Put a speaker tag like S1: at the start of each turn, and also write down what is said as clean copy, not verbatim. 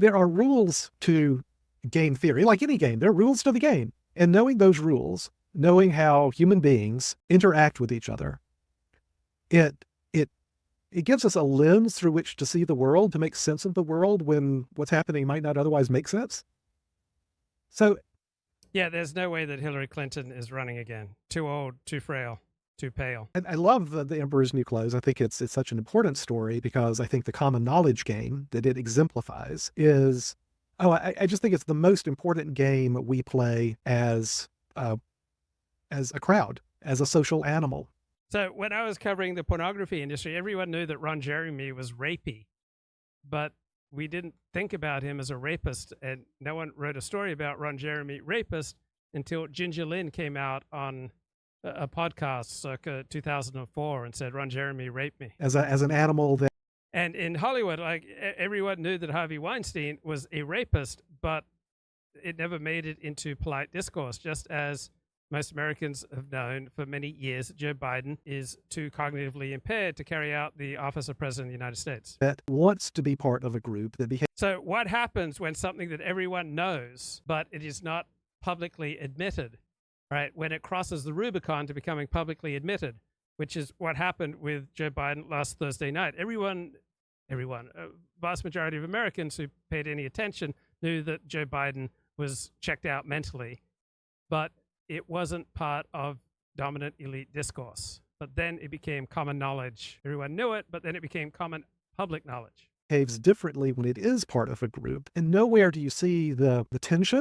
S1: There are rules to game theory, like any game. There are rules to the game. And knowing those rules, knowing how human beings interact with each other, it it it gives us a lens through which to see the world, to make sense of the world when what's happening might not otherwise make sense. So
S2: Yeah, there's no way that Hillary Clinton is running again. Too old, too frail, too pale.
S1: I love the Emperor's New Clothes. I think it's such an important story because I think the common knowledge game that it exemplifies is, I just think it's the most important game we play uh, as a crowd, as a social animal.
S2: So when I was covering the pornography industry, everyone knew that Ron Jeremy was rapey, but we didn't think about him as a rapist, and no one wrote a story about Ron Jeremy rapist until Ginger Lynn came out on a podcast circa 2004 and said Ron Jeremy raped me.
S1: As an animal that
S2: And in Hollywood, like everyone knew that Harvey Weinstein was a rapist, but it never made it into polite discourse, just as most Americans have known for many years that Joe Biden is too cognitively impaired to carry out the office of President of the United States.
S1: that wants to be part of a group that behaves.
S2: So what happens when something that everyone knows, but it is not publicly admitted, right? When it crosses the Rubicon to becoming publicly admitted, which is what happened with Joe Biden last Thursday night. Everyone, a vast majority of Americans who paid any attention knew that Joe Biden was checked out mentally, but it wasn't part of dominant elite discourse. But then it became common knowledge. Everyone knew it, but then it became common public knowledge.
S1: Differently when it is part of a group. And nowhere do you see the tension